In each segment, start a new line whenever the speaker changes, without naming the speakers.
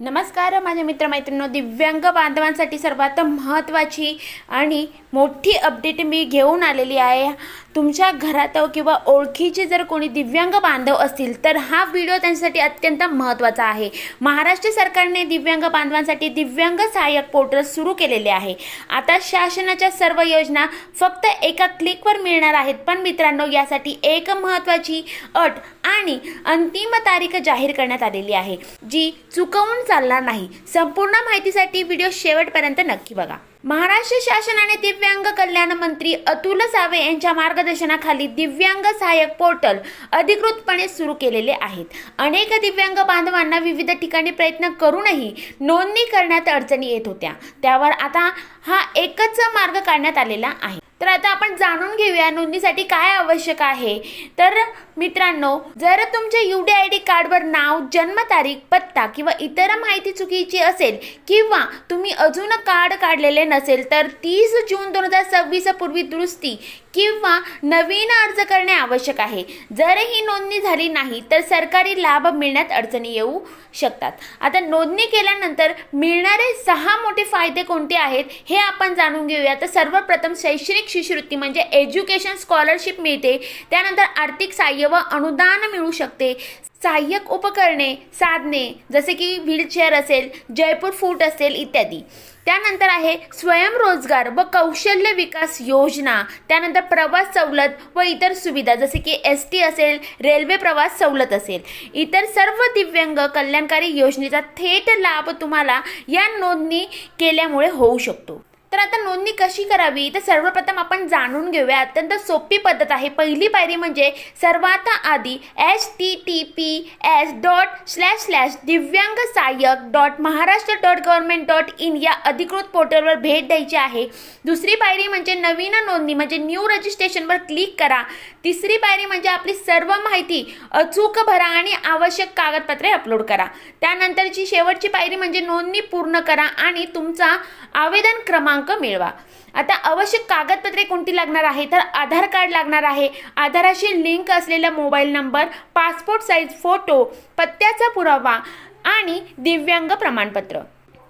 नमस्कार माझ्या मित्रमैत्रिणींनो, दिव्यांग बांधवांसाठी सर्वात महत्त्वाची आणि मोठी अपडेट मी घेऊन आलेली आहे। तुमच्या घरात किंवा ओळखीचे जर कोणी दिव्यांग बांधव असतील तर हा व्हिडिओ त्यांच्यासाठी अत्यंत महत्त्वाचा आहे। महाराष्ट्र सरकारने दिव्यांग बांधवांसाठी दिव्यांग सहाय्यक पोर्टल सुरू केलेले आहे। आता शासनाच्या सर्व योजना फक्त एका क्लिकवर मिळणार आहेत। पण मित्रांनो, यासाठी एक महत्त्वाची अट आणि अंतिम तारीख जाहीर करण्यात आलेली आहे, जी चुकवून चालणार नाही। संपूर्ण माहितीसाठी व्हिडिओ शेवटपर्यंत नक्की बघा। महाराष्ट्र शासनाने दिव्यांग कल्याण मंत्री अतुल सावे यांच्या मार्गदर्शनाखाली दिव्यांग सहाय्यक पोर्टल अधिकृतपणे सुरू केलेले आहेत। अनेक दिव्यांग बांधवांना विविध ठिकाणी प्रयत्न करूनही नोंदणी करण्यात अडचणी येत होत्या। त्यावर आता हा एकच मार्ग काढण्यात आलेला आहे। तर आता आपण जाणून घेऊया नोंदणीसाठी काय आवश्यक आहे। तर मित्रांनो, जर तुमच्या UDID कार्डवर नाव, जन्मतारीख, पत्ता किंवा इतर माहिती चुकीची असेल किंवा तुम्ही अजून कार्ड काढलेले नसेल तर 30 जून 2026 पूर्वी दुरुस्ती किंवा नवीन अर्ज करणे आवश्यक आहे। जर ही नोंदणी झाली नाही तर सरकारी लाभ मिळण्यात अडचणी येऊ शकतात। आता नोंदणी केल्यानंतर मिळणारे 6 मोठे फायदे कोणते आहेत हे आपण जाणून घेऊया। तर सर्वप्रथम शैक्षणिक शिष्यवृत्ती म्हणजे एज्युकेशन स्कॉलरशिप मिळते। त्यानंतर आर्थिक सहाय्य व अनुदान मिळू शकते। सहाय्यक उपकरणे, साधने जसे की व्हीलचेअर असेल, जयपूर फूट असेल इत्यादी। त्यानंतर आहे स्वयंरोजगार व कौशल्य विकास योजना। त्यानंतर प्रवास सवलत व इतर सुविधा जसे की ST असेल, रेल्वे प्रवास सवलत असेल। इतर सर्व दिव्यांग कल्याणकारी योजनेचा थेट लाभ तुम्हाला या नोंदणी केल्यामुळे होऊ शकतो। तर आता नोंदणी कशी करावी तर सर्वप्रथम आपण जाणून घेऊया। अत्यंत सोपी पद्धत आहे। पहिली पायरी म्हणजे सर्वात आधी https://divyangsahayak.maharashtra.government.in या अधिकृत पोर्टलवर भेट द्यायची आहे। दुसरी पायरी म्हणजे नवीन नोंदणी म्हणजे न्यू रजिस्ट्रेशनवर क्लिक करा। तिसरी पायरी म्हणजे आपली सर्व माहिती अचूक भरा आणि आवश्यक कागदपत्रे अपलोड करा। त्यानंतरची शेवटची पायरी म्हणजे नोंदणी पूर्ण करा आणि तुमचा आवेदन क्रमांक मिळवा। आता आवश्यक कागदपत्रे कोणती लागणार आहे तर आधार कार्ड लागणार आहे, आधाराशी लिंक असलेला mobile number, passport size photo, पत्त्याचा पुरावा आणि दिव्यांग प्रमाणपत्र।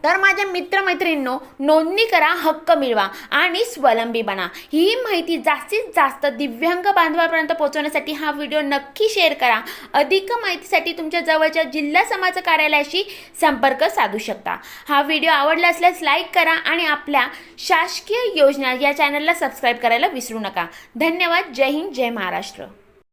तर माझ्या मित्रमैत्रिणींनो, नोंदणी करा, हक्क मिळवा आणि स्वावलंबी बना। ही माहिती जास्तीत जास्त दिव्यांग बांधवांपर्यंत पोहोचवण्यासाठी हा व्हिडिओ नक्की शेअर करा। अधिक माहितीसाठी तुमच्या जवळच्या जिल्हा समाज कार्यालयाशी संपर्क साधू शकता। हा व्हिडिओ आवडला असल्यास लाईक करा आणि आपल्या शासकीय योजना या चॅनलला सबस्क्राईब करायला विसरू नका। धन्यवाद। जय हिंद, जय महाराष्ट्र।